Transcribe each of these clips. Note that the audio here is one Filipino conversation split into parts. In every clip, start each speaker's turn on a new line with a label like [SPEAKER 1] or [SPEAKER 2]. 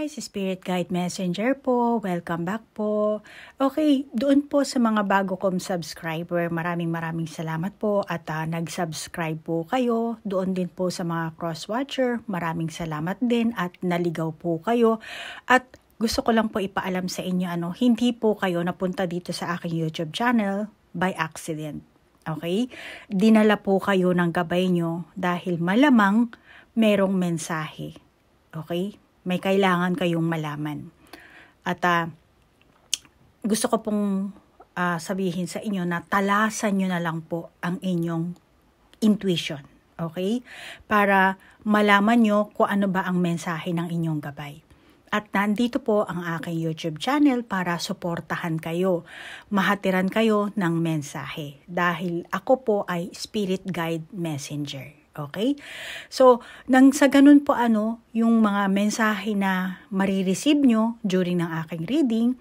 [SPEAKER 1] guys, Spirit Guide Messenger po. Welcome back po. Okay, doon po sa mga bago kong subscriber, maraming salamat po at nag-subscribe po kayo. Doon din po sa mga cross-watcher, maraming salamat din at naligaw po kayo. At gusto ko lang po ipaalam sa inyo, hindi po kayo napunta dito sa aking YouTube channel by accident. Okay? Dinala po kayo ng gabay nyo dahil malamang merong mensahe. Okay? May kailangan kayong malaman. At gusto ko pong sabihin sa inyo na talasan nyo na lang po ang inyong intuition. Okay? Para malaman nyo kung ano ba ang mensahe ng inyong gabay. At nandito po ang aking YouTube channel para suportahan kayo. Mahatiran kayo ng mensahe. Dahil ako po ay Spirit Guide Messenger. Okay? So, nang sa ganun po yung mga mensahe na marireceive nyo during ng aking reading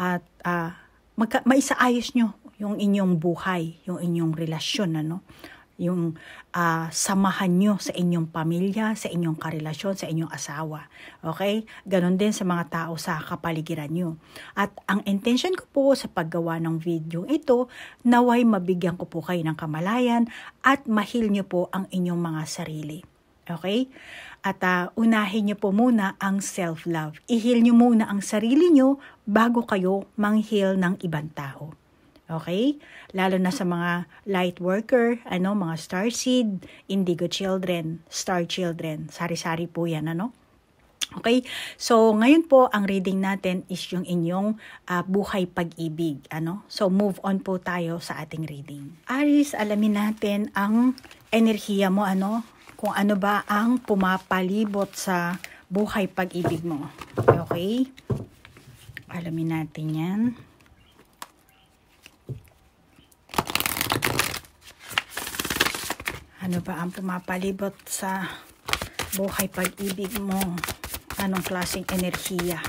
[SPEAKER 1] at maisaayos nyo yung inyong buhay, yung inyong relasyon, yung samahan nyo sa inyong pamilya, sa inyong karelasyon, sa inyong asawa. Okay? Ganon din sa mga tao sa kapaligiran nyo. At ang intention ko po sa paggawa ng video ito, naway mabigyan ko po kayo ng kamalayan at mahil nyo po ang inyong mga sarili. Okay? At unahin nyo po muna ang self-love. I-heal nyo muna ang sarili nyo bago kayo mang-heal ng ibang tao. Okay? Lalo na sa mga light worker, mga starseed, indigo children, star children. Sari-sari po yan, Okay? So, ngayon po, ang reading natin is yung inyong buhay pag-ibig, So, move on po tayo sa ating reading. Aries, alamin natin ang enerhiya mo, kung ano ba ang pumapalibot sa buhay pag-ibig mo. Okay? Alamin natin yan. Ano ba ang pumapalibot sa buhay pag-ibig mo? Anong klaseng enerhiya?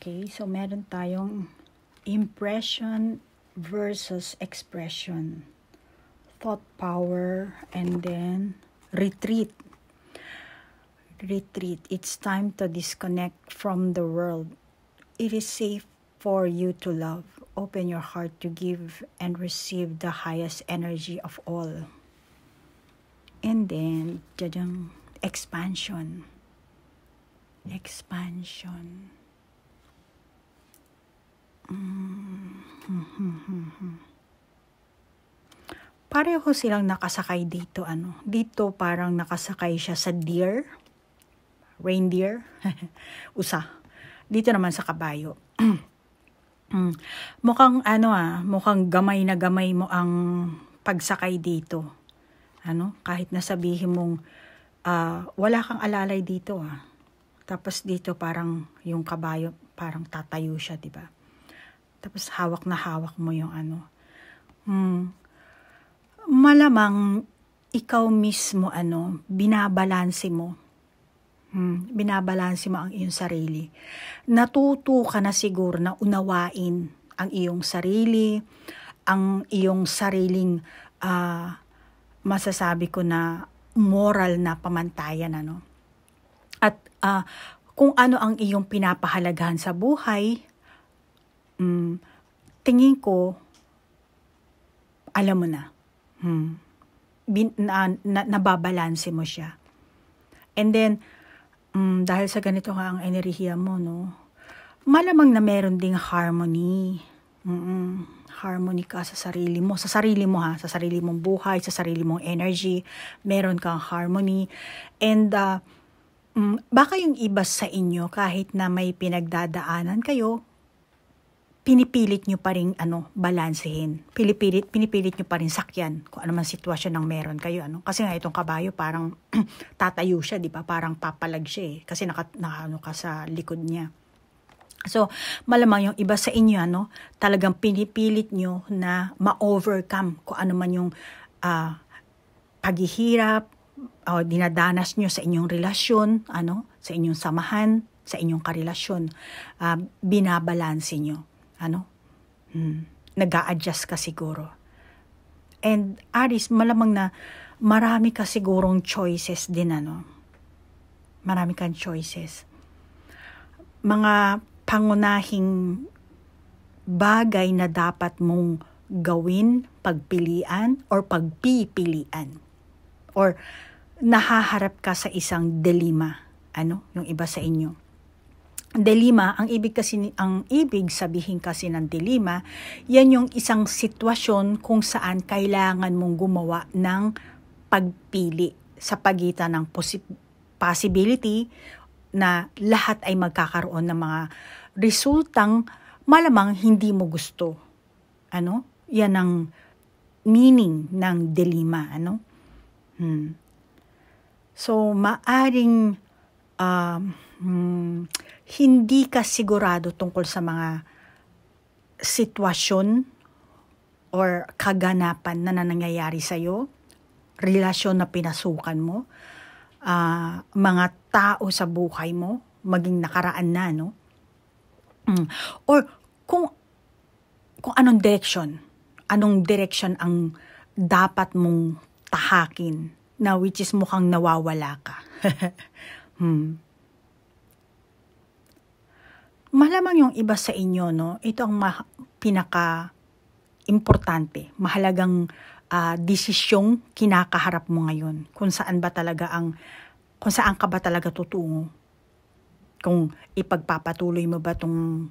[SPEAKER 1] Okay, so meron tayong impression versus expression, thought power, and then retreat. Retreat. It's time to disconnect from the world. It is safe for you to love. Open your heart to give and receive the highest energy of all. And then, expansion. Expansion. Pareho silang nakasakay dito, Dito parang nakasakay siya sa deer, reindeer, usa. Dito naman sa kabayo. Mukhang mukhang gamay na gamay mo ang pagsakay dito. Kahit na sabihin mong wala kang alalay dito, Tapos dito parang yung kabayo parang tatayo siya, 'di ba? Tapos hawak na hawak mo yung malamang ikaw mismo binabalanse mo. Binabalanse mo ang iyong sarili. Natuto ka na siguro na unawain ang iyong sarili, ang iyong sariling masasabi ko na moral na pamantayan, ano. At kung ano ang iyong pinapahalagahan sa buhay, tingin ko, alam mo na. Nababalanse mo siya. And then, dahil sa ganito nga ang enerhiya mo, no, malamang na meron ding harmony. Harmony ka sa sarili mo. Sa sarili mo ha. Sa sarili mong buhay, sa sarili mong energy. Meron kang harmony. And baka yung iba sa inyo, kahit na may pinagdadaanan kayo, pinipilit nyo pa rin balansehin. Pinipilit nyo pa rin sakyan kung ano man sitwasyon ng meron kayo. Kasi nga itong kabayo parang tatayo siya, di ba? Parang papalag siya eh. Kasi naka ka sa likod niya. So, malamang yung iba sa inyo, talagang pinipilit nyo na ma-overcome kung ano man yung paghihirap o dinadanas nyo sa inyong relasyon, sa inyong samahan, sa inyong karelasyon. Binabalanse nyo. Nag-a-adjust ka siguro. And Aries, malamang na marami ka sigurong choices din, Marami kang choices. Mga pangunahing bagay na dapat mong gawin, pagpilian, or pagpipilian. Or nahaharap ka sa isang dilema, yung iba sa inyo. Dilema, ang ibig sabihin kasi ng dilema, yan yung isang sitwasyon kung saan kailangan mong gumawa ng pagpili sa pagitan ng possibility na lahat ay magkakaroon ng mga resultang malamang hindi mo gusto. Yan ang meaning ng dilema, So, maaring hindi ka sigurado tungkol sa mga sitwasyon or kaganapan na nangyayari sa'yo, relasyon na pinasukan mo, mga tao sa buhay mo, maging nakaraan na, Or kung anong direction ang dapat mong tahakin na which is mukhang nawawala ka. Malamang yung iba sa inyo, ito ang pinaka-importante, mahalagang desisyong kinakaharap mo ngayon. Kung saan ka ba talaga tutungo? Kung ipagpapatuloy mo ba itong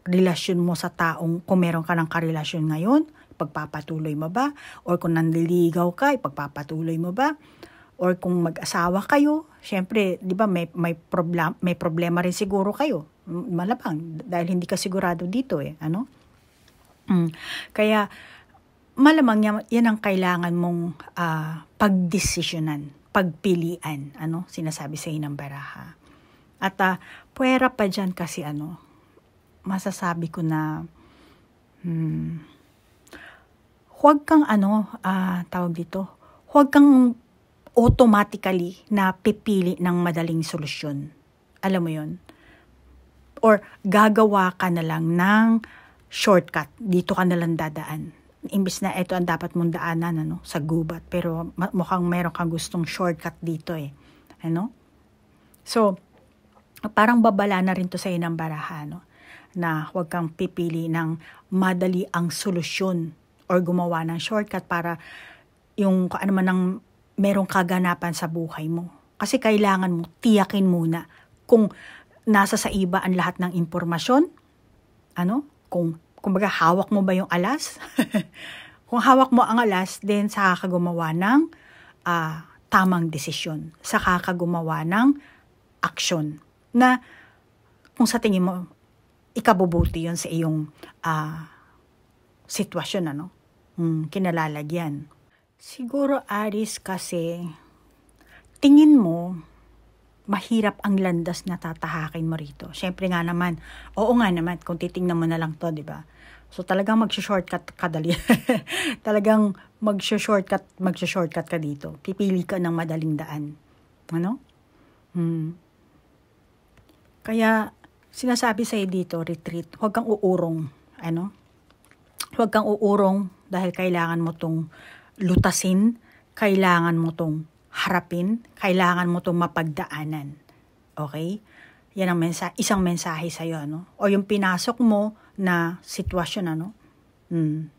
[SPEAKER 1] relasyon mo sa taong, kung meron ka ng karelasyon ngayon, ipagpapatuloy mo ba? Or kung nanliligaw ka, ipagpapatuloy mo ba? Or kung mag-asawa kayo, syempre, di ba, may problema rin siguro kayo. Malapang, dahil hindi ka sigurado dito Kaya, malamang yan ang kailangan mong pagdesisyonan, pagpilian, sinasabi sa ng baraha. At puwera pa dyan kasi masasabi ko na huwag kang tawag dito, huwag kang automatically na pipili ng madaling solusyon. Alam mo yon? Or gagawa ka na lang ng shortcut. Dito ka na lang dadaan. Imbis na ito ang dapat mong daanan sa gubat. Pero mukhang meron kang gustong shortcut dito So, parang babala na rin to sa ng baraha, na huwag kang pipili ng madali ang solusyon or gumawa ng shortcut para yung ano man ang merong kaganapan sa buhay mo. Kasi kailangan mo tiyakin muna kung nasa sa iba ang lahat ng impormasyon, kung baga hawak mo ba yung alas? Kung hawak mo ang alas, then saka ka gumawa ng tamang desisyon. Saka ka gumawa ng aksyon na kung sa tingin mo, ikabubuti yun sa iyong sitwasyon, kinalalagyan. Siguro, Aries, kasi tingin mo, mahirap ang landas na tatahakin mo rito. Siyempre nga naman, oo nga naman, kung titingnan mo na lang to, di ba? So talagang mag-shortcut ka dali. Talagang mag-shortcut ka dito. Pipili ka ng madaling daan. Kaya, sinasabi sa'yo dito, retreat, huwag kang uurong. Huwag kang uurong dahil kailangan mo tong lutasin, kailangan mo tong harapin, kailangan mo tong mapagdaanan. Okay? Yan ang isang mensahe sa'yo, ano? O yung pinasok mo na sitwasyon, ano?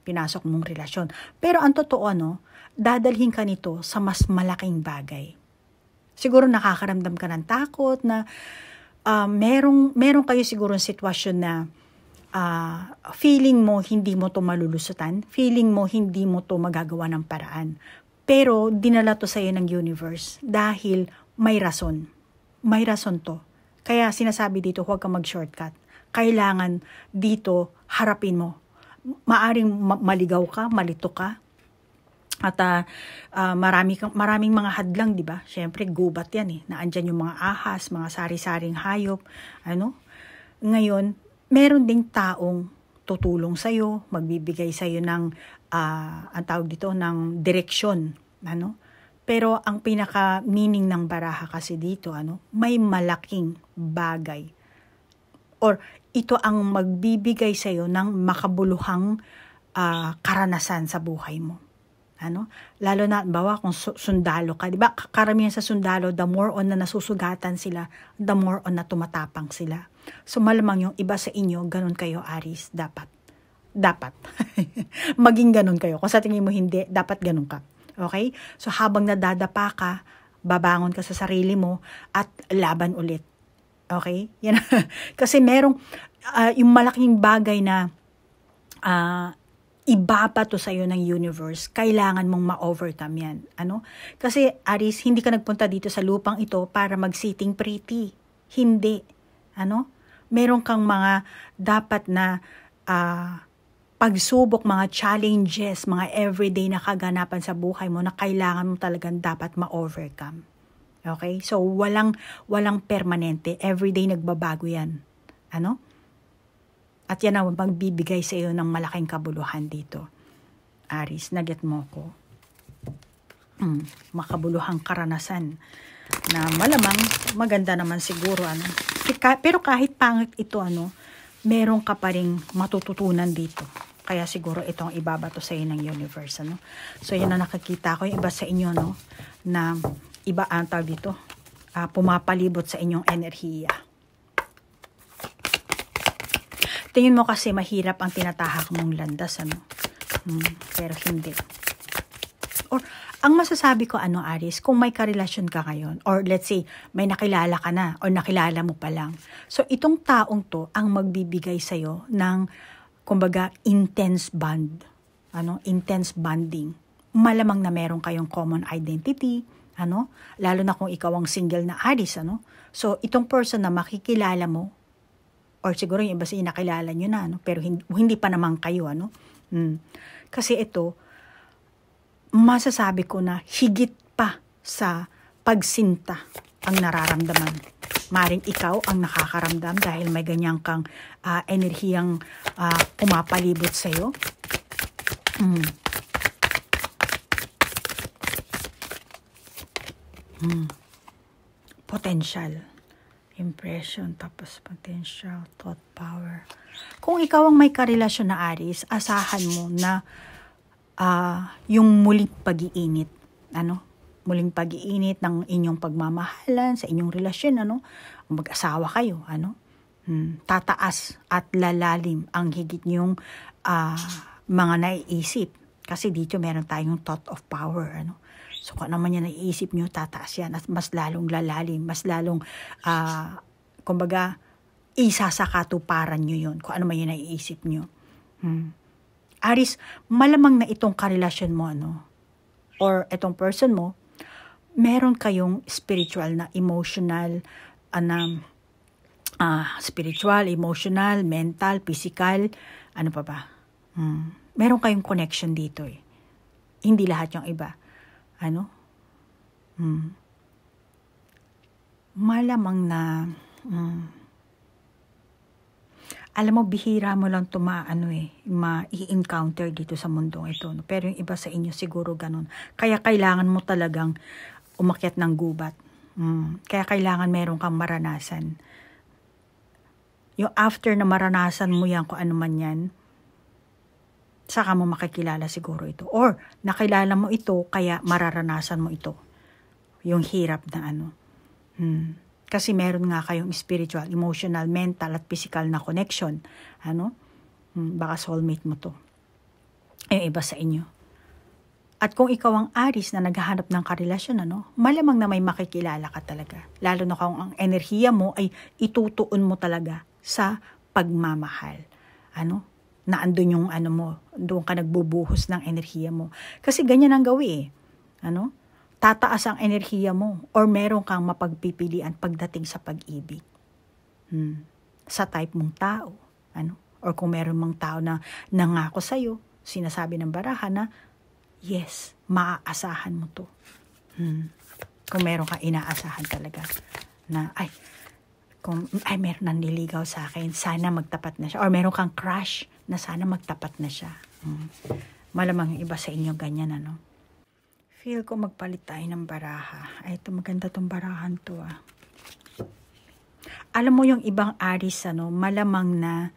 [SPEAKER 1] Pinasok mong relasyon. Pero ang totoo, ano, dadalhin ka nito sa mas malaking bagay. Siguro nakakaramdam ka ng takot na meron kayo siguro sitwasyon na feeling mo hindi mo to malulusutan, feeling mo hindi mo to magagawa ng paraan. Pero dinala to sa'yo ng universe dahil may rason. May rason to. Kaya sinasabi dito, huwag kang mag-shortcut. Kailangan dito harapin mo. Maaring maligaw ka, malito ka. At maraming mga hadlang, di ba? Siyempre, gubat yan eh. Naandyan yung mga ahas, mga sari-saring hayop. Ano? Ngayon, meron ding taong tutulong sa'yo, magbibigay sa'yo ng, ang tawag dito, ng direksyon. Ano? Pero ang pinaka-meaning ng baraha kasi dito, ano, may malaking bagay. Or ito ang magbibigay sa'yo ng makabuluhang karanasan sa buhay mo. Ano? Lalo na, bawa kung sundalo ka. Diba, karamihan sa sundalo, the more on na nasusugatan sila, the more on na tumatapang sila. So malamang yung iba sa inyo, ganun kayo, Aries, dapat. Maging ganun kayo. Kung sa tingin mo hindi, dapat ganun ka. Okay? So habang nadadapa ka, babangon ka sa sarili mo at laban ulit. Okay? Yan. Kasi merong yung malaking bagay na ibabato sa'yo ng universe, kailangan mong ma-overcome yan. Ano? Kasi, Aries, hindi ka nagpunta dito sa lupang ito para mag-sitting pretty. Hindi. Ano? Meron kang mga dapat na pagsubok, mga challenges, mga everyday na kaganapan sa buhay mo na kailangan mo talagang dapat ma-overcome. Okay? So, walang permanente. Everyday nagbabago yan. Ano? At yan ang magbibigay sa iyo ng malaking kabuluhan dito. Aries, naget mo ko. Makabuluhang karanasan na malamang maganda naman siguro. Ano? Pero kahit pangit ito, ano, meron ka pa ring matututunan dito. Kaya siguro itong ibabato sa iyo ng universe. Ano? So yan ang nakikita ko. Yung iba sa inyo, no, na iba ang tawag dito, pumapalibot sa inyong enerhiya. Tingin mo kasi mahirap ang tinatahak mong landas, ano? Pero hindi. Or, ang masasabi ko, ano, Aries, kung may karelasyon ka ngayon, or let's say, may nakilala ka na, or nakilala mo pa lang. So, itong taong to, ang magbibigay sa'yo ng, kumbaga, intense bond. Ano? Intense bonding. Malamang na meron kayong common identity, ano? Lalo na kung ikaw ang single na Aries, ano? So, itong person na makikilala mo, or siguro yung iba siya nakilala nyo na, no? Pero hindi pa naman kayo, ano? Kasi ito, masasabi ko na higit pa sa pagsinta ang nararamdaman. Maring ikaw ang nakakaramdam dahil may ganyan kang enerhiyang pumapalibot sa'yo. Potential. Impression, tapos potential, thought power. Kung ikaw ang may karelasyon na Aries, asahan mo na yung muling pag-iinit, ano? Muling pag-iinit ng inyong pagmamahalan sa inyong relasyon, ano? Mag-asawa kayo, ano? Tataas at lalalim ang higit niyong mga naiisip. Kasi dito meron tayong thought of power, ano? So, kung naman yan naiisip nyo, tataas yan at mas lalong lalalim, mas lalong, kumbaga, isa sa katuparan nyo yun, kung ano man yan naiisip nyo. Aries, malamang na itong karelasyon mo, ano, or itong person mo, meron kayong spiritual na emotional, spiritual, emotional, mental, physical, ano pa ba? Meron kayong connection dito eh. Hindi lahat yung iba. Ano? Malamang na alam mo, bihira mo lang ma-i-encounter dito sa mundong ito. No? Pero yung iba sa inyo siguro ganun. Kaya kailangan mo talagang umakyat ng gubat. Kaya kailangan meron kang maranasan. Yung after na maranasan mo yan, kung ano man yan, Saka mo makikilala siguro ito. Or, nakilala mo ito, kaya mararanasan mo ito. Yung hirap na ano. Kasi meron nga kayong spiritual, emotional, mental, at physical na connection. Ano? Baka soulmate mo to. Yung iba sa inyo. At kung ikaw ang Aries na naghahanap ng karelasyon, ano, malamang na may makikilala ka talaga. Lalo na kung ang enerhiya mo ay itutuon mo talaga sa pagmamahal. Ano? Na andun yung ano mo, doon ka nagbubuhos ng enerhiya mo. Kasi ganyan ang gawi eh. Ano? Tataas ang enerhiya mo or meron kang mapagpipilian pagdating sa pag-ibig. Sa type mong tao. Ano? Or kung meron mong tao na nangako sa'yo, sinasabi ng baraha na, yes, maaasahan mo to. Kung meron kang inaasahan talaga na, meron nang niligaw sa akin, sana magtapat na siya. Or meron kang crush na sana magtapat na siya. Malamang yung iba sa inyo ganyan, ano? Feel ko magpalit tayo ng baraha. Ay, ito maganda tong barahan to, ah. Alam mo yung ibang Aries, ano, malamang na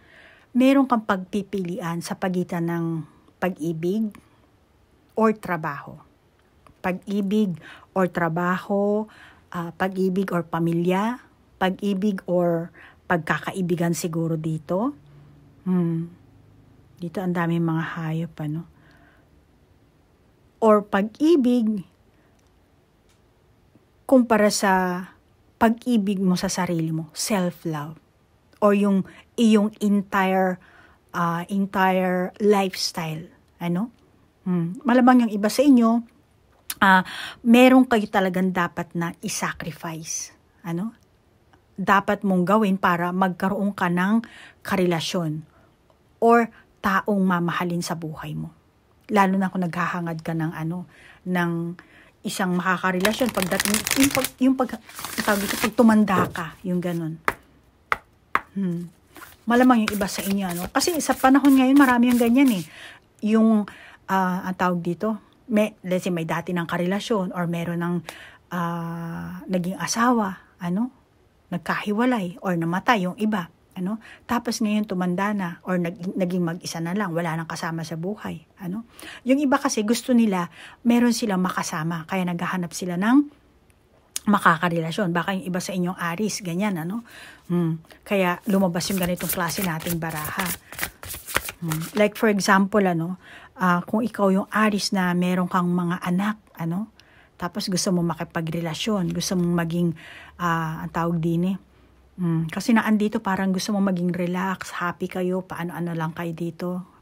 [SPEAKER 1] meron kang pagpipilian sa pagitan ng pag-ibig or trabaho. Pag-ibig or trabaho, pag-ibig or pamilya, pag-ibig or pagkakaibigan siguro dito. Dito ang daming mga hayop, ano? Or pag-ibig kumpara sa pag-ibig mo sa sarili mo, self-love. Or yung iyong entire lifestyle, ano? Malamang yung iba sa inyo, meron kayo talagang dapat na i-sacrifice. Ano? Dapat mong gawin para magkaroon ka ng karelasyon or taong mamahalin sa buhay mo. Lalo na kung naghahangad ka ng ng isang makakarelasyon pagdating pag tumanda ka, yung ganun. Malamang yung iba sa inyo, ano? Kasi sa panahon ngayon marami yung ganyan eh. Yung ang tawag dito, let's say may dati ng karelasyon or meron ng naging asawa, ano? Nagkahiwalay or namatay yung iba, ano? Tapos ngayon tumanda na or naging mag-isa na lang, wala nang kasama sa buhay, ano? Yung iba kasi gusto nila meron silang makasama, kaya naghahanap sila ng makakarelasyon. Baka yung iba sa inyong Aries, ganyan, ano? Kaya lumabas yung ganitong klase nating baraha. Like for example, ano, kung ikaw yung Aries na meron kang mga anak, ano? Tapos gusto mo makipagrelasyon, gusto mong maging, ang tawag din eh, kasi naandito parang gusto mo maging relax, happy kayo, paano-ano lang kayo dito,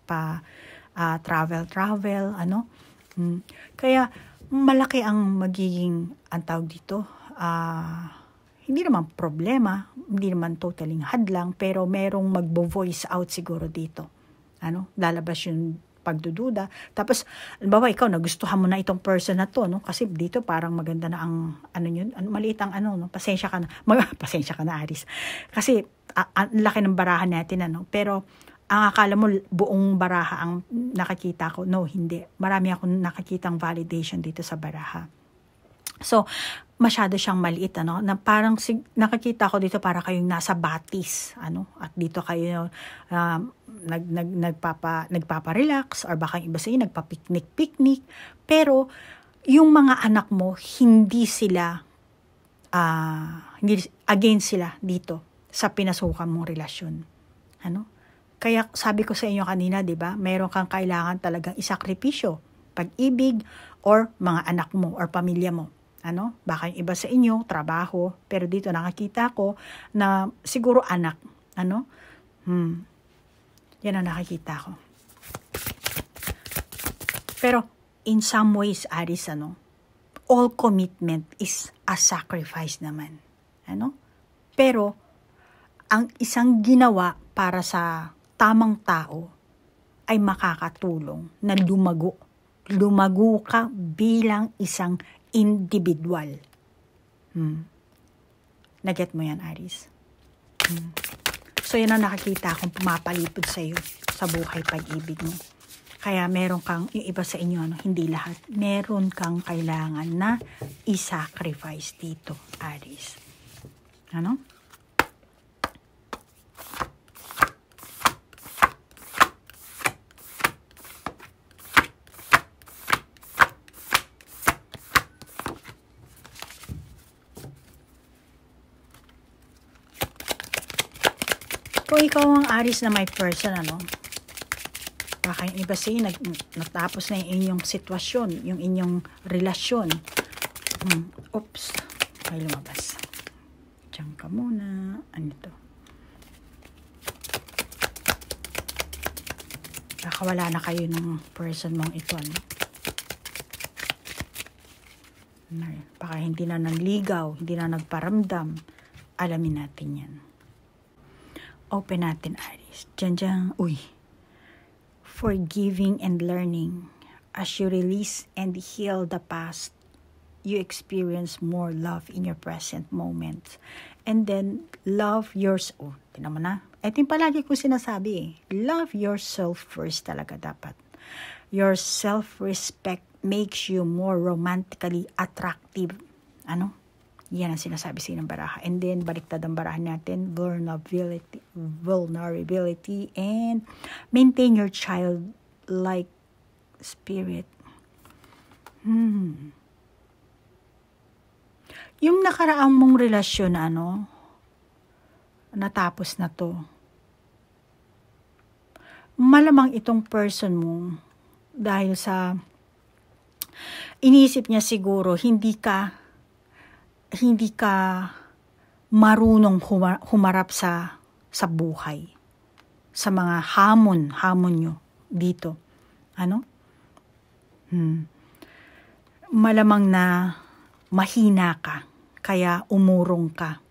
[SPEAKER 1] travel, ano. Kaya malaki ang magiging, ang tawag dito, hindi naman problema, hindi naman totaling hadlang, pero merong magbo-voice out siguro dito. Ano, lalabas yung pagdududa. Tapos, halimbawa, ikaw, nagustuhan mo na itong person na to, no? Kasi dito parang maganda na ang, maliit ang no? Pasensya ka na. Pasensya ka na, Aries. Kasi, ang laki ng barahan natin, ano? Pero, ang akala mo, buong baraha ang nakakita ko. No, hindi. Marami akong nakakitang validation dito sa baraha. So, masyado siyang maliit, ano? Na parang nakakita ko dito para kayong nasa batis, ano? At dito kayo nagpapa-relax or baka iba sa inyo nagpa-picnic. Pero yung mga anak mo hindi sila hindi against sila dito sa pinasukan mong relasyon. Ano? Kaya sabi ko sa inyo kanina, 'di ba? Meron kang kailangan talagang isakripisyo, pag-ibig or mga anak mo or pamilya mo. Ano? Baka yung iba sa inyo, trabaho, pero dito nakakita ko na siguro anak. Ano? Yan ang nakikita ko. Pero, in some ways, Aries, ano? All commitment is a sacrifice naman. Ano? Pero, ang isang ginawa para sa tamang tao ay makakatulong na lumago. Lumago ka bilang isang individual. Naget mo yan, Aries? So, yan ang nakakita akong pumapalipod sa iyo sa buhay pag-ibig mo. Kaya meron kang, yung iba sa inyo, ano, hindi lahat, meron kang kailangan na i-sacrifice dito, Aries. Ano? ikaw ang Aries na may person, ano? Baka yung iba sa'yo, natapos na yung inyong sitwasyon, yung inyong relasyon. Oops, may lumabas. Diyan ka muna. Ano to? Baka wala na kayo ng person mong ito, ano? Baka hindi na nangligaw, hindi na nagparamdam. Alamin natin yan. Open natin, Aries. Diyan. Uy. Forgiving and learning. As you release and heal the past, you experience more love in your present moment. And then, love yourself. Tinan mo na. Ito yung palagi ko sinasabi eh. Love yourself first talaga dapat. Your self-respect makes you more romantically attractive. Ano? Yan ang sinasabi sa ng baraha. And then, baliktad ang barahan natin. Vulnerability, and maintain your childlike spirit. Yung nakaraang mong relasyon na ano, natapos na to. Malamang itong person mo, dahil sa inisip niya siguro, hindi ka marunong humarap sa buhay. Sa mga hamon nyo dito. Ano? Malamang na mahina ka, kaya umurong ka.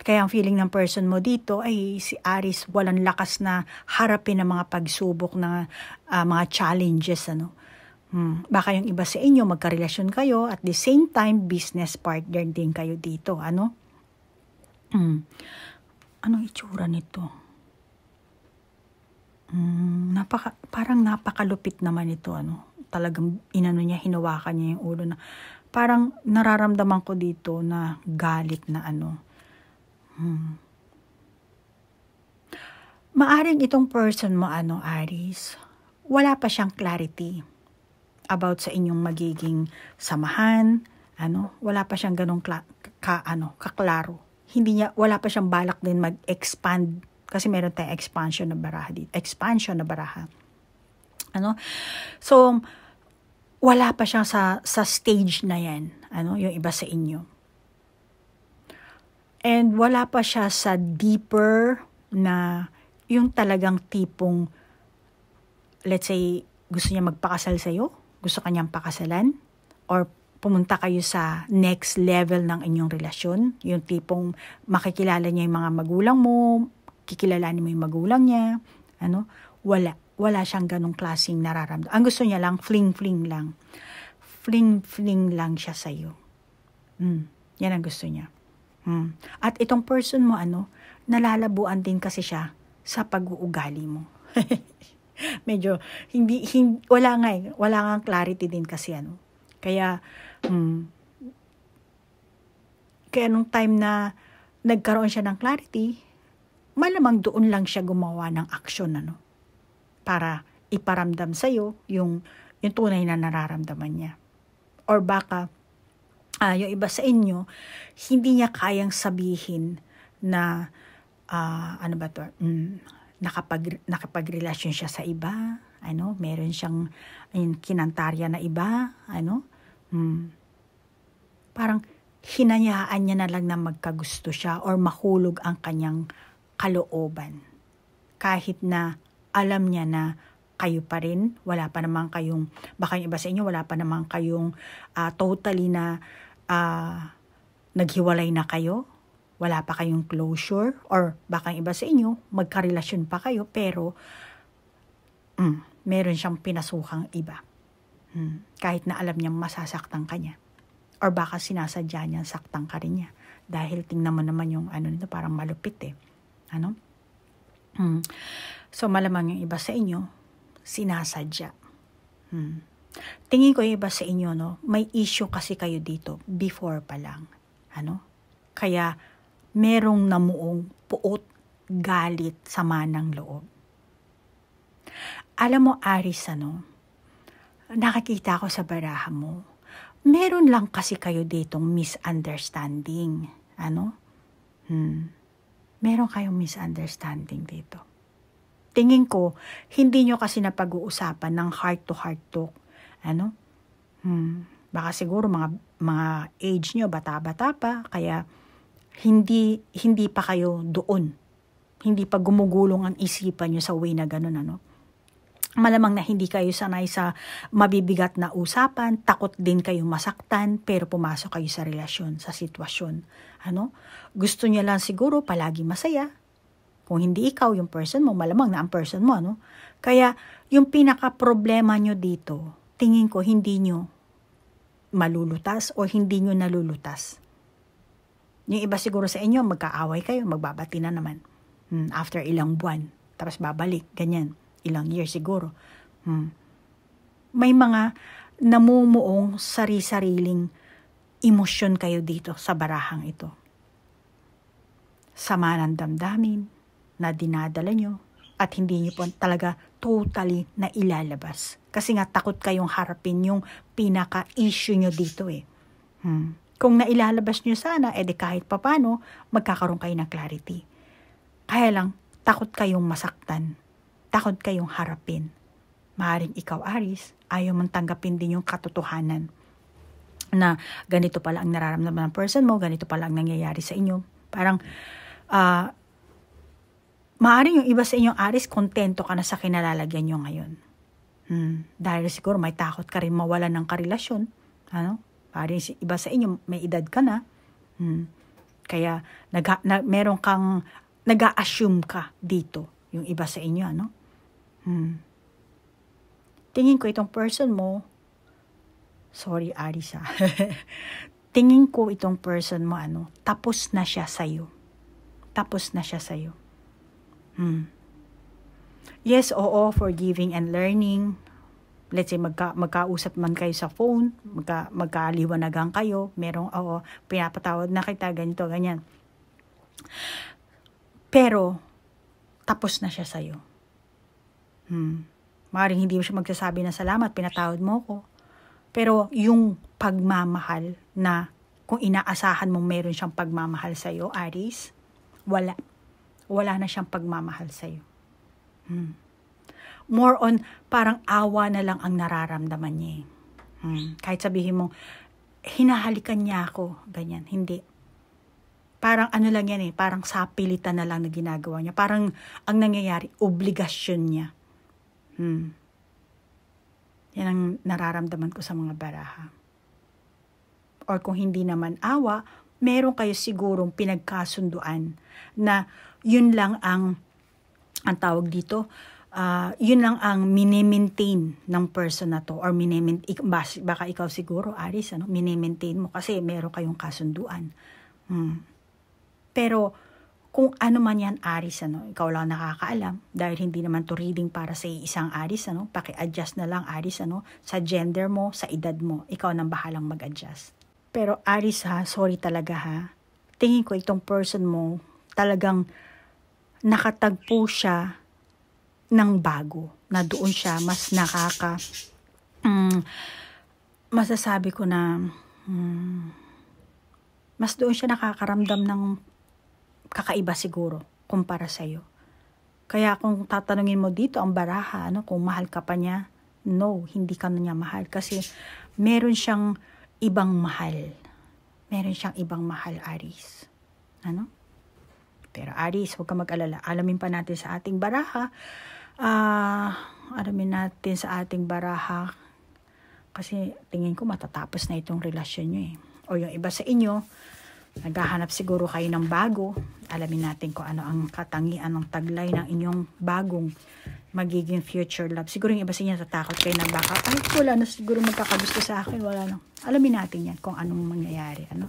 [SPEAKER 1] Kaya ang feeling ng person mo dito ay si Aries walang lakas na harapin ang mga pagsubok na mga challenges, ano. Baka yung iba sa inyo magkarelasyon kayo at the same time business partner din kayo dito, ano. Anong itsura nito? Parang napakalupit naman ito, ano. Talagang niya, hinawakan niya yung ulo na parang nararamdaman ko dito na galit na ano. Maaring itong person mo, ano, Aries, wala pa siyang clarity about sa inyong magiging samahan, ano, wala pa siyang ganong kaklaro. Wala pa siyang balak din mag-expand kasi meron tayong expansion na baraha. Ano? So, wala pa siya sa stage na yan, ano, yung iba sa inyo. And wala pa siya sa deeper na yung talagang tipong, let's say, gusto niya magpakasal sa'yo, gusto kanyang pakasalan, or pumunta kayo sa next level ng inyong relasyon, yung tipong makikilala niya yung mga magulang mo, kikilalanin mo yung magulang niya, ano, wala siyang ganong klaseng nararamdaman. Ang gusto niya lang, fling-fling lang. Fling-fling lang siya sa'yo. Yan ang gusto niya. At itong person mo, ano, nalalabuan din kasi siya sa pag-uugali mo. Medyo, wala nga clarity din kasi, ano. Kaya nung time na nagkaroon siya ng clarity, malamang doon lang siya gumawa ng aksyon, ano, para iparamdam sa'yo yung tunay na nararamdaman niya. Or baka, yung iba sa inyo, hindi niya kayang sabihin na, nakapagrelasyon siya sa iba, ano, meron siyang kinantarya na iba, ano, parang hinayaan niya na lang na magkagusto siya or mahulog ang kanyang kalooban. Kahit na alam niya na kayo pa rin, wala pa naman kayong, baka yung iba sa inyo, wala pa naman kayong totally na naghiwalay na kayo, wala pa kayong closure, or baka yung iba sa inyo, magkarelasyon pa kayo, pero meron siyang pinasukang iba. Kahit na alam niyang masasaktan ka niya. Or baka sinasadya niya, saktan ka rin niya. Dahil tingnan mo naman yung ano nito, parang malupit eh. Ano? So malamang yung iba sa inyo, sinasadya. Tingin ko yung iba sa inyo, no, may issue kasi kayo dito before pa lang. Ano? Kaya merong namuong puot, galit, sama ng loob. Alam mo, Aries, ano, nakakita ko sa baraha mo, meron lang kasi kayo ditong misunderstanding. Ano? Meron kayong misunderstanding dito. Tingin ko, hindi nyo kasi napag-uusapan ng heart-to-heart talk. Ano? Baka siguro mga age nyo, bata-bata pa, kaya hindi pa kayo doon. Hindi pa gumugulong ang isipan nyo sa way na ganun, ano? Malamang na hindi kayo sanay sa mabibigat na usapan, takot din kayong masaktan, pero pumasok kayo sa relasyon, sa sitwasyon. Ano? Gusto niya lang siguro palagi masaya. Kung hindi ikaw yung person mo, malamang na ang person mo, ano? Kaya yung pinaka-problema nyo dito, tingin ko hindi nyo malulutas o hindi nyo nalulutas. Yung iba siguro sa inyo, magkaaway kayo, magbabati na naman. After ilang buwan, tapos babalik, ganyan. Ilang years siguro. May mga namumuong sari-sariling emosyon kayo dito sa barahang ito. Sama ng damdamin na dinadala nyo at hindi nyo po talaga totally na ilalabas. Kasi nga takot kayong harapin yung pinaka-issue nyo dito eh. Kung nailalabas nyo sana, edi kahit papano, magkakaroon kayo ng clarity. Kaya lang, takot kayong masaktan. Takot kayong harapin. Maaaring ikaw, Aries, ayaw mong tanggapin din yung katotohanan na ganito pala ang nararamdaman ng person mo, ganito pala ang nangyayari sa inyo. Parang, maaaring yung iba sa inyong Aries, kontento ka na sa kinalalagyan nyo ngayon. Dahil siguro may takot ka rin mawalan ng karelasyon. Ano? Maaaring iba sa inyo, may edad ka na. Kaya, meron kang, nag-a-assume ka dito. Yung iba sa inyo, ano? Tingin ko itong person mo, sorry Aries ha, tingin ko itong person mo, ano, tapos na siya sa'yo. Tapos na siya sa'yo. Yes, oo, forgiving and learning. Let's say, magkausap man kayo sa phone, magkaliwanagan kayo, merong, oo, pinapatawad na kita, ganito, ganyan. Pero, tapos na siya sa'yo. Maaaring hindi mo siya magsasabi na salamat, pinatawad mo ko. Pero yung pagmamahal na kung inaasahan mong meron siyang pagmamahal sa'yo, Aries, wala. Wala na siyang pagmamahal sa'yo. More on, parang awa na lang ang nararamdaman niya. Kahit sabihin mong, hinahalikan niya ako, ganyan, hindi. Parang ano lang yan parang sapilitan na lang na ginagawa niya. Parang ang nangyayari, obligasyon niya. Yan ang nararamdaman ko sa mga baraha. Or kung hindi naman awa, meron kayo sigurong pinagkasunduan na yun lang ang tawag dito, yun lang ang mini-maintain ng person na to. Or baka ikaw siguro, Aries, ano, mini-maintain mo kasi meron kayong kasunduan. Pero kung ano man yan, Aries, ano, ikaw lang nakakaalam dahil hindi naman to reading para sa isang Aries, ano, paki-adjust na lang, Aries, ano, sa gender mo, sa edad mo, ikaw nang bahalang mag-adjust. Pero Aries ha, sorry talaga ha, tingin ko itong person mo talagang nakatagpo siya ng bago, na doon siya mas masasabi ko na mas doon siya nakakaramdam ng kakaiba siguro kumpara sa'yo. Kaya kung tatanungin mo dito ang baraha, ano, kung mahal ka pa niya, no, hindi ka na niya mahal. Kasi meron siyang ibang mahal. Meron siyang ibang mahal, Aries. Ano? Pero Aries, huwag ka mag-alala. Alamin pa natin sa ating baraha. Kasi tingin ko matatapos na itong relasyon nyo O yung iba sa inyo, naghahanap siguro kayo ng bago. Alamin natin kung ano ang katangian ng taglay ng inyong bagong magiging future love. Siguro yung iba sa inyo tatakot kayo na baka, ay wala na siguro magkakagusto sa akin, wala na. Alamin natin yan kung anong mangyayari. Ano?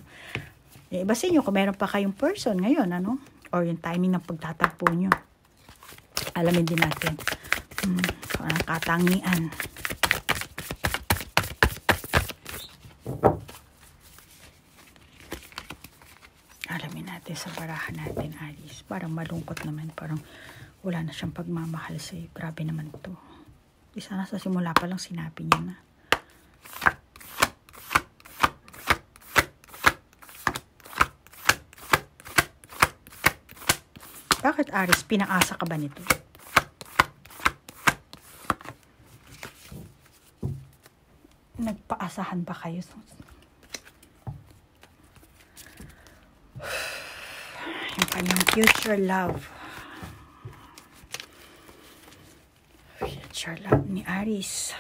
[SPEAKER 1] Yung iba sa inyo, kung meron pa kayong person ngayon, ano? Or yung timing ng pagtatagpo nyo. Alamin din natin kung anong katangian. Alamin natin sa barahan natin, Aries. Parang malungkot naman. Parang wala na siyang pagmamahal sa'yo. Grabe naman to. Isa na sa simula pa lang sinabi niya na. Bakit Aries, pinaasa ka ba nito? Nagpaasahan ba kayo? Yung kanyang future love. Future love ni Aries.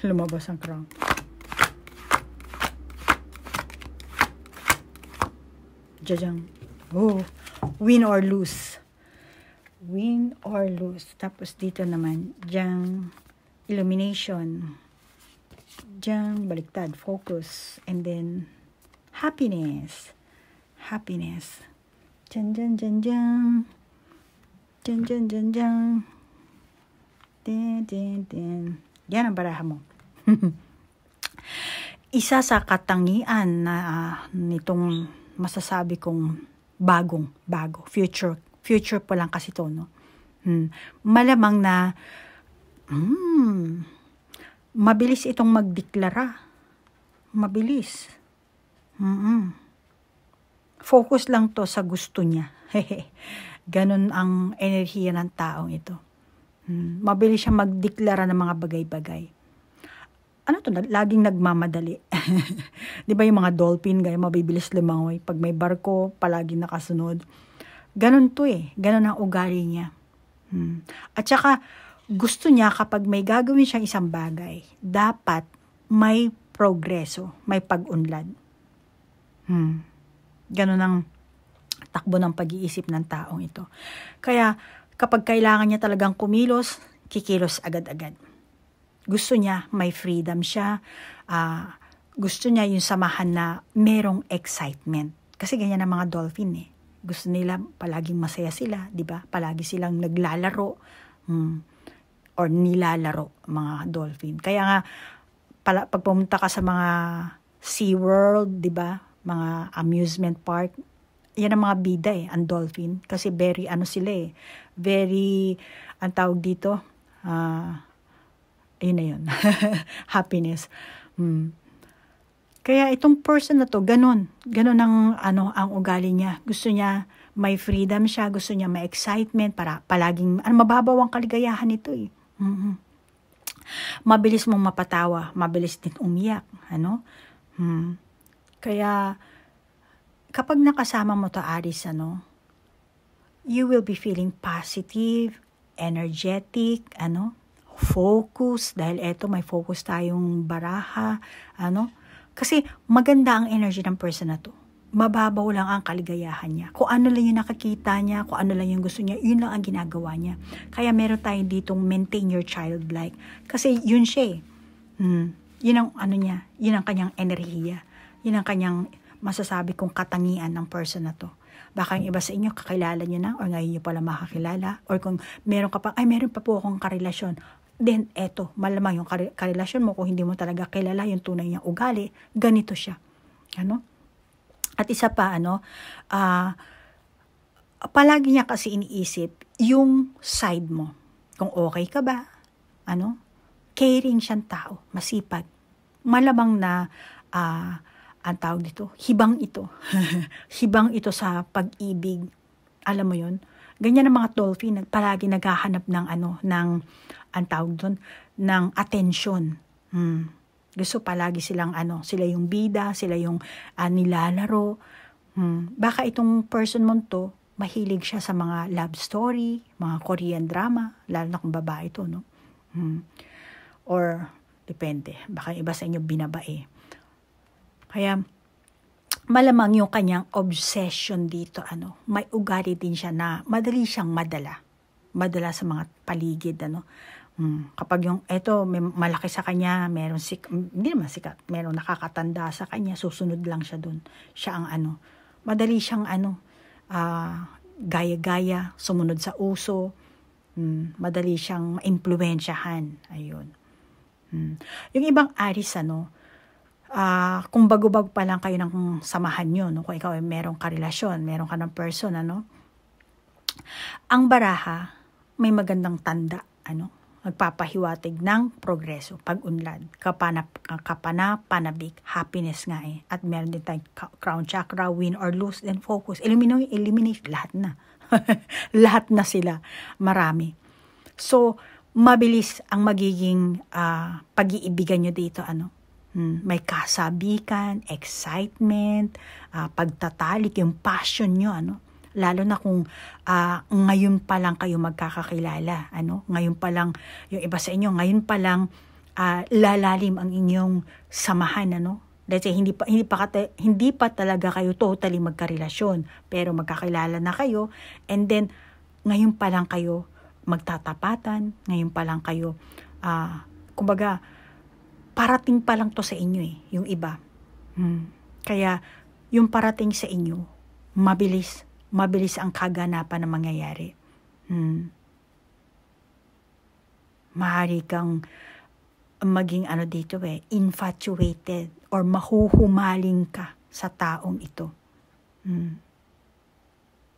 [SPEAKER 1] Lumabas ang crown. Jajang. Oh, win or lose. Win or lose. Tapos dito naman, diyang illumination. Diyang baliktad, focus. And then, happiness. Happiness. Dyan, dyan, dyan, dyan. Dyan, dyan, dyan, dyan. Din, din, din. Yan ang baraha mo. Isa sa katangian na nitong masasabi kong bago. Future po lang kasi to, no? Malamang na mabilis itong magdeklara. Mabilis. Focus lang to sa gusto niya. Ganon ang enerhiya ng taong ito. Mabilis siya magdeklara ng mga bagay-bagay. Ano to? Laging nagmamadali. Di ba yung mga dolphin, gaya mabibilis lumangoy. Pag may barko, palaging nakasunod. Ganon to eh. Ganon ang ugali niya. At saka, gusto niya kapag may gagawin siyang isang bagay, dapat may progreso, may pag-unlad. Ganon ang takbo ng pag-iisip ng taong ito. Kaya, kapag kailangan niya talagang kumilos, kikilos agad-agad. Gusto niya, may freedom siya. Gusto niya yung samahan na merong excitement. Kasi ganyan ang mga dolphin eh. Gusto nila, palaging masaya sila, di ba? Palagi silang naglalaro or nilalaro, mga dolphin. Kaya nga, pag pumunta ka sa mga SeaWorld, di ba? Mga amusement park, yan ang mga bida eh, ang dolphin. Kasi very, sila eh, very, ang tawag dito, ayun na yun, happiness. Kaya itong person na to, ganun ang, ang ugali niya. Gusto niya, may freedom siya, gusto niya may excitement, para palaging, mababaw ang kaligayahan nito eh. Mabilis mong mapatawa, mabilis din umiyak, Kaya, kapag nakasama mo to Aries, you will be feeling positive, energetic, focus, dahil eto may focus tayong baraha, kasi maganda ang energy ng person na to. Mababaw lang ang kaligayahan niya. Kung ano lang yung nakakita niya, kung ano lang yung gusto niya, yun lang ang ginagawa niya. Kaya meron tayo ditong maintain your childlike. Kasi yun siya eh. Yun ang niya, yun ang kanyang enerhiya. Yun ang kanyang masasabi kong katangian ng person na to. Baka yung iba sa inyo, kakilala nyo na, or ngayon nyo pala makakilala, or kung meron ka pa, meron pa po akong karelasyon. Then, eto, malamang yung karelasyon mo, kung hindi mo talaga kilala yung tunay niyang ugali, ganito siya. At isa pa, palagi niya kasi iniisip yung side mo. Kung okay ka ba, caring siyang tao, masipag. Malamang na, ang tawag dito, hibang ito. Hibang ito sa pag-ibig. Alam mo yun? Ganyan ang mga dolphin, palagi naghahanap ng ang tawag doon, ng attention. Gusto palagi silang sila yung bida, sila yung nilalaro. Baka itong person mo to, mahilig siya sa mga love story, mga Korean drama, lalo na kung babae ito, no? Or, depende, baka iba sa inyo binabae. Kaya, malamang yung kanyang obsession dito, may ugali din siya na madali siyang madala sa mga paligid, kapag yung, may malaki sa kanya, hindi naman sikat, meron nakakatanda sa kanya, susunod lang siya dun. Siya ang madali siyang gaya-gaya, sumunod sa uso, madali siyang impluwensyahan, ayun. Yung ibang Aries, kung bago-bago pa lang kayo ng samahan nyo, kung ikaw ay merong karelasyon, meron ka ng person, ang baraha, may magandang tanda, Magpapahiwatig ng progreso, pag-unlad, kapana-panabik, happiness nga eh. At meron din tayong crown chakra, win or lose, then focus. Eliminate, lahat na. Lahat na sila, marami. So, mabilis ang magiging pag-iibigan nyo dito, may kasabikan, excitement, pagtatalik, yung passion nyo, lalo na kung ngayon pa lang kayo magkakakilala, ngayon pa lang, yung iba sa inyo, ngayon pa lang lalalim ang inyong samahan, Let's say, hindi pa talaga kayo totally magkarelasyon, pero magkakilala na kayo, and then, ngayon pa lang kayo magtatapatan, ngayon pa lang kayo, kumbaga, parating pa lang to sa inyo yung iba. Kaya, yung parating sa inyo, mabilis ang kaganapan na mangyayari. Maaari kang maging dito infatuated or mahuhumaling ka sa taong ito.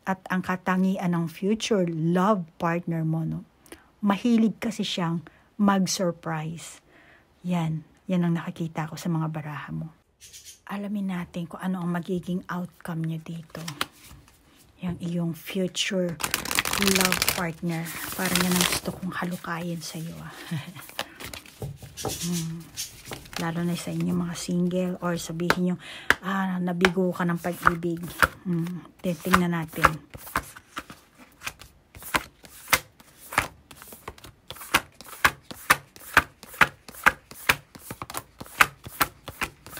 [SPEAKER 1] At ang katangian ng future love partner mo, mahilig kasi siyang mag-surprise. Yan ang nakikita ko sa mga baraha mo. Alamin natin kung ano ang magiging outcome niyo dito. Yung iyong future love partner. Parang yan ang gusto kong halukayin sa iyo. Lalo na sa inyo mga single or sabihin nyo, nabigo ka ng pag-ibig. Tingnan natin.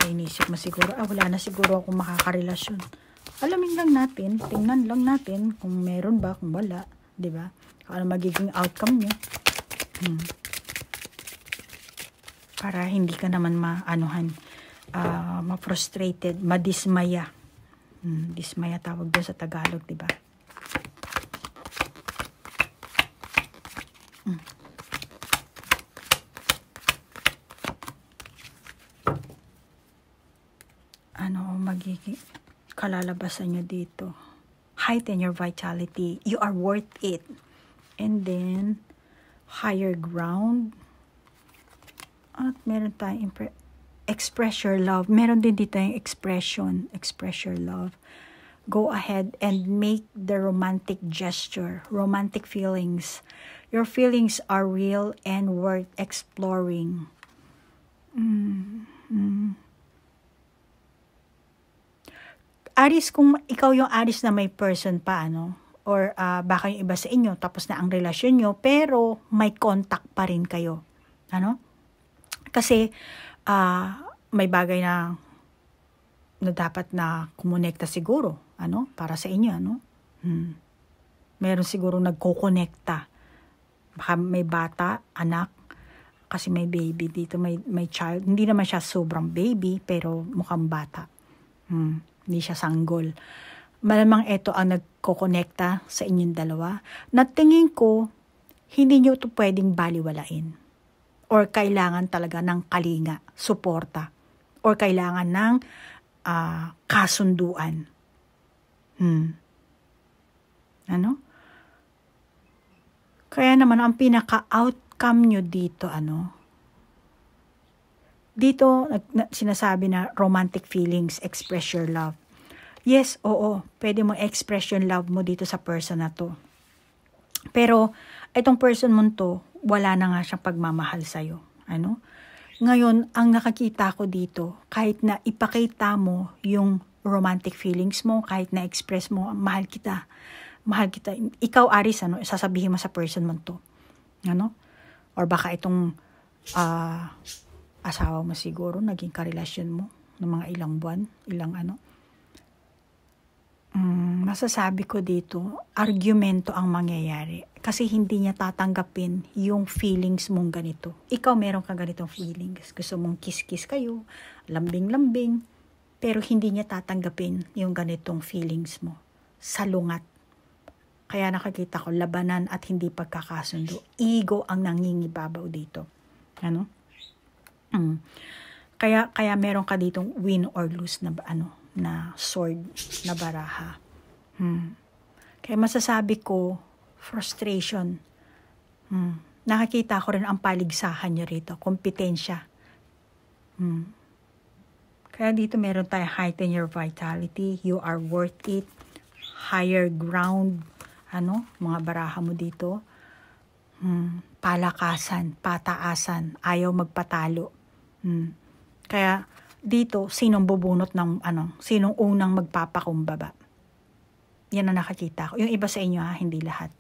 [SPEAKER 1] Inisip mo siguro, wala na siguro akong makakarelasyon. Alamin lang natin, tingnan lang natin kung meron ba, kung wala, di ba? Kung ano magiging outcome nyo. Para hindi ka naman ma-frustrated, madismaya. Dismaya tawag doon sa Tagalog, di ba? Ano magiging kalalabasan nyo dito? Heighten your vitality. You are worth it. And then, higher ground. At meron tayong express your love. Meron din dito yung expression. Express your love. Go ahead and make the romantic gesture. Romantic feelings. Your feelings are real and worth exploring. Aris, kung ikaw yung Aris na may person pa, or baka yung iba sa inyo, tapos na ang relasyon nyo, pero may contact pa rin kayo. Kasi, may bagay na dapat na kumonekta siguro, para sa inyo, Meron siguro nagko-connecta. Baka may bata, anak, kasi may baby dito, may child. Hindi naman siya sobrang baby, pero mukhang bata. Hindi siya sanggol. Malamang ito ang nagko-connecta sa inyong dalawa. Na tingin ko, hindi nyo ito pwedeng baliwalain. Or kailangan talaga ng kalinga, suporta. Or kailangan ng kasunduan. Kaya naman, ang pinaka-outcome nyo dito, dito, sinasabi na romantic feelings, express your love. Yes, oo, pwede mo express yung love mo dito sa person na to. Pero, itong person mo to, wala na nga siyang pagmamahal sa'yo. Ngayon, ang nakakita ko dito, kahit na ipakita mo yung romantic feelings mo, kahit na express mo, mahal kita. Ikaw, Aris, sasabihin mo sa person mo to. Or baka itong asawa mo siguro, naging karelasyon mo ng mga ilang buwan, masasabi ko dito, argumento ang mangyayari. Kasi hindi niya tatanggapin yung feelings mong ganito. Ikaw meron ka ganitong feelings. Gusto mong kiss-kiss kayo, lambing-lambing, pero hindi niya tatanggapin yung ganitong feelings mo. Salungat. Kaya nakakita ko, labanan at hindi pagkakasundo. Ego ang nangingibabaw dito. Kaya meron ka ditong win or lose na na sword na baraha. Kaya masasabi ko frustration. Nakakita ko rin ang paligsahan nyo rito, kompetensya. Kaya dito meron tayo heighten your vitality, you are worth it, higher ground, mga baraha mo dito. Palakasan, pataasan, ayaw magpatalo. Kaya dito, sinong bubunot ng sinong unang magpapakumbaba? Yan ang nakakita ko. Yung iba sa inyo hindi lahat.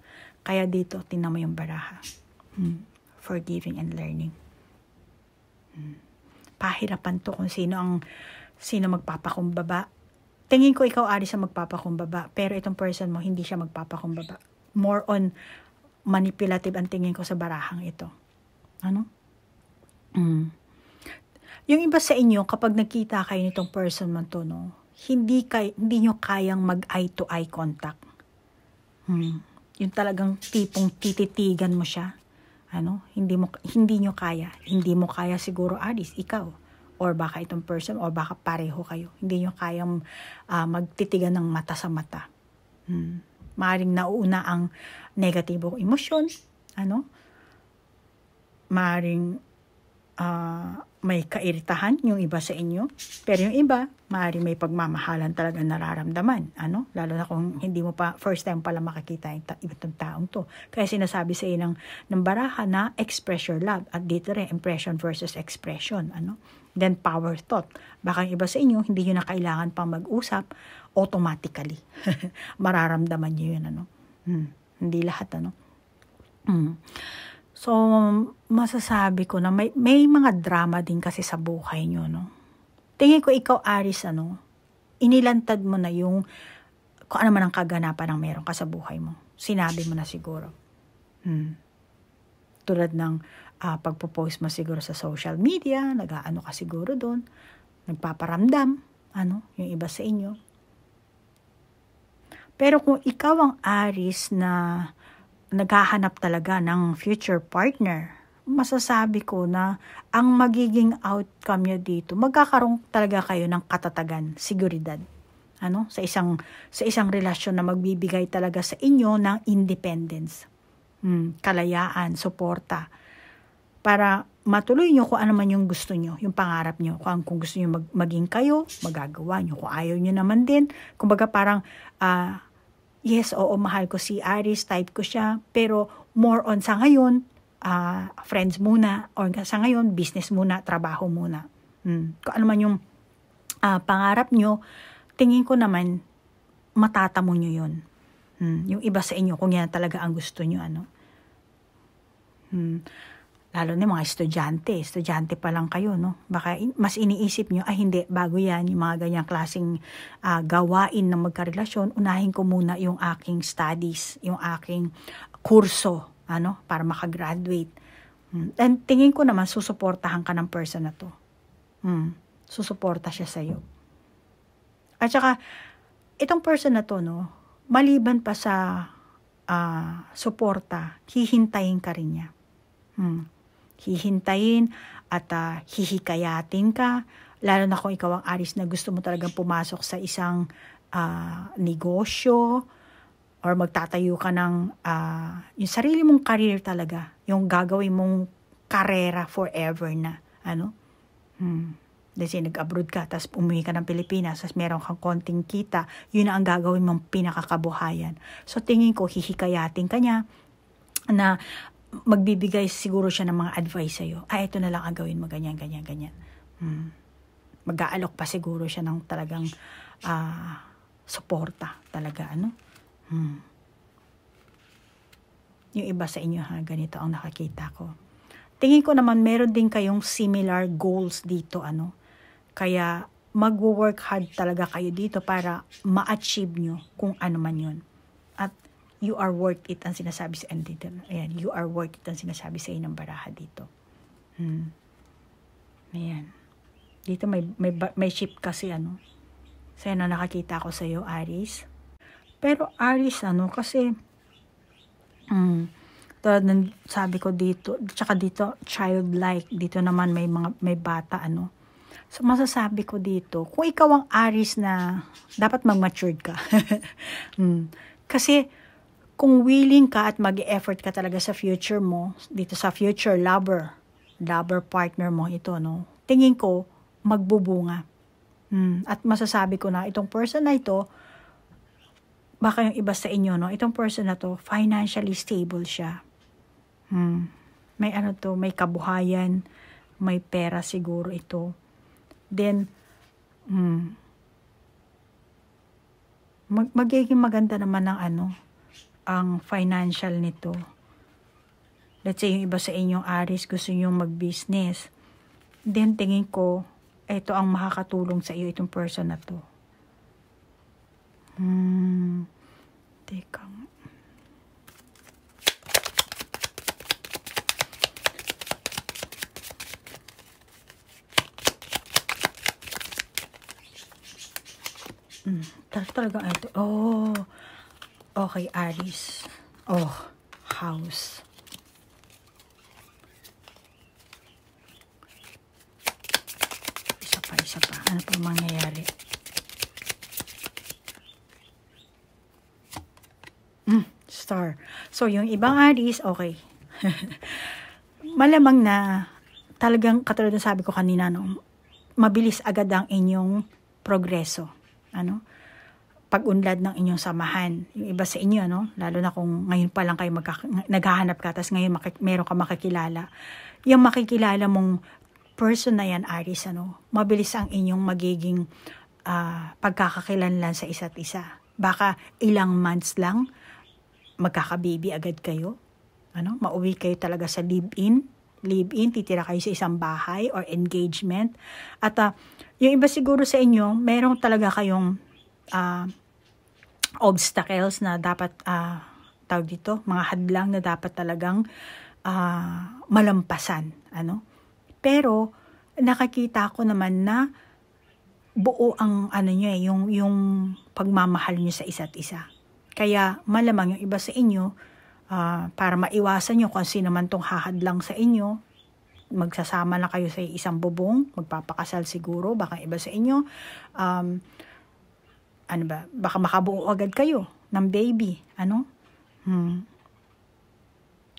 [SPEAKER 1] Kaya dito, tingnan mo yung baraha. Forgiving and learning. Pahirapan to kung sino magpapakumbaba. Tingin ko ikaw, Aries, ang magpapakumbaba. Pero itong person mo, hindi siya magpapakumbaba. More on manipulative ang tingin ko sa barahang ito. Yung iba sa inyo, kapag nakita kayo nitong person mo to, hindi nyo kayang mag-eye to eye contact. Yung talagang tipong tititigan mo siya. Hindi nyo kaya. Hindi mo kaya siguro, Aries, ikaw. Or baka itong person, or baka pareho kayo. Hindi nyo kayang magtitigan ng mata sa mata. Maaring nauuna ang negatibong emosyon. Maaring may kairitahan yung iba sa inyo. Pero yung iba, maaring may pagmamahalan talaga nararamdaman. Lalo na kung hindi mo pa, first time pala makikita yung ibang taong to. Kaya sinasabi sa iyo ng baraha na express your love. At dito rin, impression versus expression. Then power thought. Baka yung iba sa inyo, hindi nyo na kailangan pang mag-usap automatically. Mararamdaman nyo yun. Hindi lahat. So, masasabi ko na may mga drama din kasi sa buhay nyo, Tingin ko ikaw, Aries, inilantad mo na yung kung ano man ang kaganapan ang meron ka sa buhay mo. Sinabi mo na siguro. Tulad ng pagpo-post mo siguro sa social media, nag-aano ka siguro doon, nagpaparamdam, yung iba sa inyo. Pero kung ikaw ang Aries na naghahanap talaga ng future partner, masasabi ko na ang magiging outcome nyo dito, magkakaroon talaga kayo ng katatagan, seguridad. Sa isang relasyon na magbibigay talaga sa inyo ng independence, kalayaan, suporta, para matuloy nyo kung ano man yung gusto nyo, yung pangarap nyo. Kung gusto nyo maging kayo, magagawa nyo. Kung ayaw nyo naman din, kumbaga parang, yes, oo, mahal ko si Aries, type ko siya, pero more on sa ngayon, friends muna, or sa ngayon, business muna, trabaho muna. Kung ano man yung pangarap nyo, tingin ko naman, matatamo nyo yun. Yung iba sa inyo, kung yan talaga ang gusto nyo, lalo na mga estudyante pa lang kayo, Baka mas iniisip nyo, hindi, bago yan, yung mga ganyang klaseng gawain ng magkarelasyon, unahin ko muna yung aking studies, yung aking kurso, para makagraduate. And tingin ko naman, susuportahan ka ng person na to. Susuporta siya sa'yo. At saka, itong person na to, maliban pa sa suporta, hihintayin ka rin niya. Hihintayin at hihikayatin ka, lalo na kung ikaw ang Aries na gusto mo talagang pumasok sa isang negosyo, or magtatayo ka ng yung sarili mong career talaga, yung gagawin mong karera forever na, Kasi nag-abroad ka, tapos umuwi ka ng Pilipinas, tapos meron kang konting kita, yun na ang gagawin mong pinakakabuhayan. So tingin ko, hihikayatin ka niya, na magbibigay siguro siya ng mga advice sa'yo. Ito na lang ang gawin mo, ganyan. Mag-aalok pa siguro siya ng talagang suporta talaga, Yung iba sa inyo, ganito ang nakakita ko. Tingin ko naman, meron din kayong similar goals dito, Kaya, mag-work hard talaga kayo dito para ma-achieve nyo kung ano man yun. At, you are worth it ang sinasabi sa dito. Ayan, you are worth it ang sinasabi sa inyo ng baraha dito. Ayan. Dito may ship kasi, Sa'yo na nakakita ko sa'yo, Aries. Pero, Aries, kasi, sabi ko dito, tsaka dito, childlike. Dito naman may bata, So, masasabi ko dito, kung ikaw ang Aries na dapat mag-matured ka. Kasi, kung willing ka at mag-effort ka talaga sa future mo, dito sa future lover partner mo ito, no? Tingin ko, magbubunga. At masasabi ko na, itong person na ito, baka yung iba sa inyo, no? Itong person na to, financially stable siya. May ano to, may kabuhayan, may pera siguro ito. Then, magiging maganda naman ng ang financial nito. Let's say, yung iba sa inyong Aries, gusto nyo mag-business. Then, tingin ko, ito ang makakatulong sa iyo, itong person na to. Teka. Talagang ito. Oh. Okay, Aries. Oh, house. Isa pa. Ano pa mangyayari? Star. So, yung ibang Aries, okay. Malamang na talagang katulad ng sabi ko kanina, no, mabilis agad ang inyong progreso. Pag-unlad ng inyong samahan. Yung iba sa inyo, no? Lalo na kung ngayon pa lang kayo naghahanap ka, tapos ngayon meron ka makikilala. Yung makikilala mong person na yan, Aries, mabilis ang inyong magiging pagkakakilanlan sa isa't isa. Baka ilang months lang, magkakababy agad kayo. Mauwi kayo talaga sa live-in, titira kayo sa isang bahay or engagement. At yung iba siguro sa inyo, meron talaga kayong obstacles na dapat tawag dito, mga hadlang na dapat talagang malampasan. Pero nakakita ko naman na buo ang yung pagmamahal niyo sa isa't isa. Kaya malamang yung iba sa inyo, para maiwasan nyo kung sino man tong hahadlang sa inyo, magsasama na kayo sa isang bubong, magpapakasal siguro, baka iba sa inyo, baka makabuo agad kayo ng baby,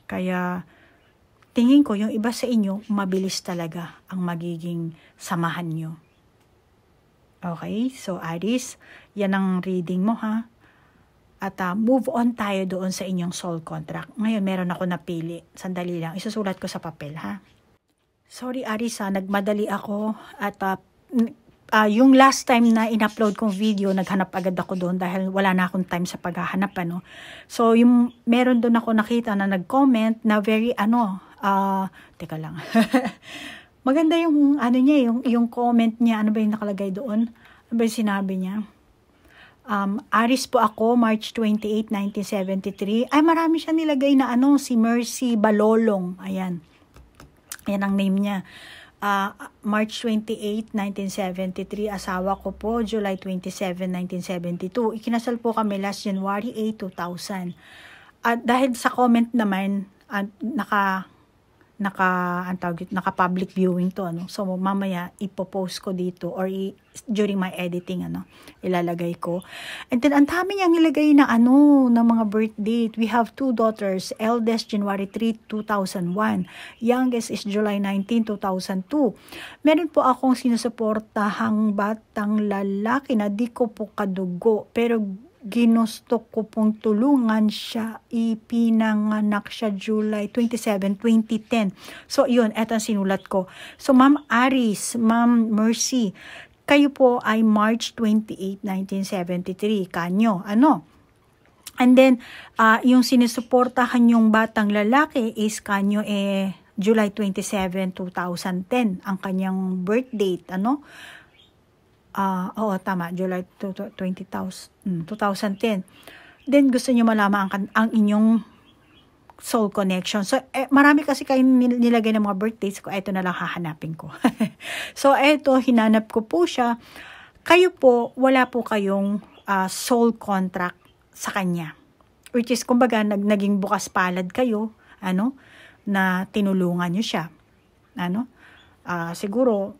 [SPEAKER 1] Kaya, tingin ko yung iba sa inyo, mabilis talaga ang magiging samahan nyo. Okay, so Aries, yan ang reading mo, ha? At move on tayo doon sa inyong soul contract. Ngayon, meron ako napili. Sandali lang, isusulat ko sa papel, ha? Sorry, Aries, nagmadali ako. At yung last time na in-upload kong video, naghanap agad ako doon dahil wala na akong time sa paghahanap, So, yung meron doon ako nakita na nag-comment na very, teka lang. Maganda yung, niya, yung comment niya. Ano ba yung nakalagay doon? Ano ba yung sinabi niya? Aries po ako, March 28, 1973. Ay, marami siya nilagay na si Mercy Balolong. Ayan. Ayan ang name niya. March 28, 1973. Asawa ko po, July 27, 1972. Ikinasal po kami last January 8, 2000. At dahil sa comment naman, naka-public viewing to, So, mamaya, ipopost ko dito or during my editing, ilalagay ko. And then, ang dami niyang nilagay na, ng mga birth date. We have 2 daughters. Eldest, January 3, 2001. Youngest is July 19, 2002. Meron po akong sinusuportahang batang lalaki na di ko po kadugo. Pero, ginusto ko pong tulungan siya, ipinanganak siya July 27, 2010. So, yun, eto ang sinulat ko. So, Ma'am Aries, Ma'am Mercy, kayo po ay March 28, 1973. Kanyo, And then, yung sinusuportahan yung batang lalaki is kanyo July 27, 2010. Ang kanyang birth date, oo, tama, July 2010. Then, gusto nyo malaman ang inyong soul connection. So, marami kasi kayo nilagay ng mga birthdays ko. Ito na lang hahanapin ko. So, ito, hinanap ko po siya. Kayo po, wala po kayong soul contract sa kanya. Which is, kumbaga, naging bukas palad kayo, na tinulungan nyo siya. Siguro,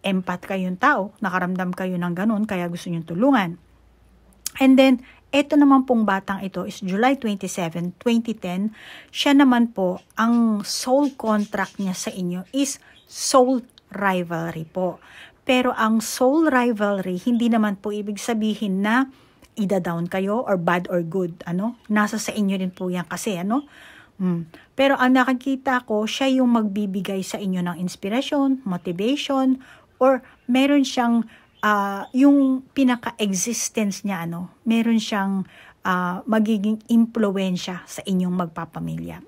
[SPEAKER 1] empath kayong tao, nakaramdam kayo ng ganun, kaya gusto nyo tulungan. And then, Ito naman pong batang ito is July 27, 2010. Siya naman po, ang soul contract niya sa inyo is soul rivalry po. Pero ang soul rivalry, hindi naman po ibig sabihin na ida-down kayo or bad or good. Nasa sa inyo rin po yan kasi. Pero ang nakikita ko, siya yung magbibigay sa inyo ng inspirasyon, motivation, or meron siyang yung pinaka-existence niya, meron siyang magiging impluensya sa inyong magpapamilya.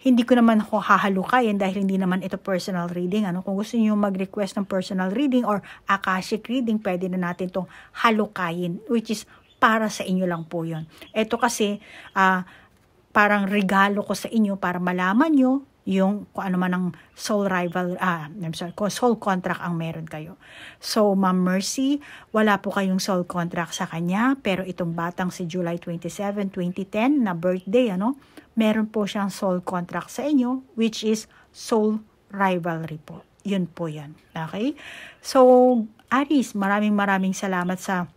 [SPEAKER 1] Hindi ko naman hahalukayin dahil hindi naman ito personal reading. Kung gusto niyo mag-request ng personal reading or Akashic reading, pwede na natin itong halukayin, which is para sa inyo lang po yun. Ito kasi, parang regalo ko sa inyo para malaman nyo yung kung ano man ang soul soul contract ang meron kayo. So, Ma'am Mercy, wala po kayong soul contract sa kanya, pero itong batang si July 27, 2010 na birthday, meron po siyang soul contract sa inyo, which is soul rivalry po. Yun po yan. Okay? So, Aries, maraming salamat sa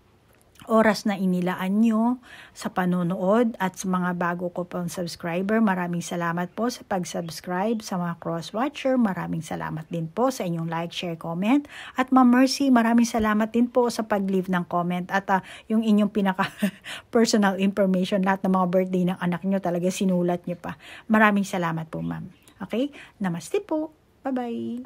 [SPEAKER 1] oras na inilaan nyo sa panonood at sa mga bago ko pong subscriber. Maraming salamat po sa pag-subscribe. Sa mga cross-watcher, maraming salamat din po sa inyong like, share, comment. At Ma'am Mercy, maraming salamat din po sa pag-leave ng comment at yung inyong pinaka-personal information, lahat ng mga birthday ng anak nyo, talaga sinulat nyo pa. Maraming salamat po, Ma'am. Okay? Namaste po. Bye-bye.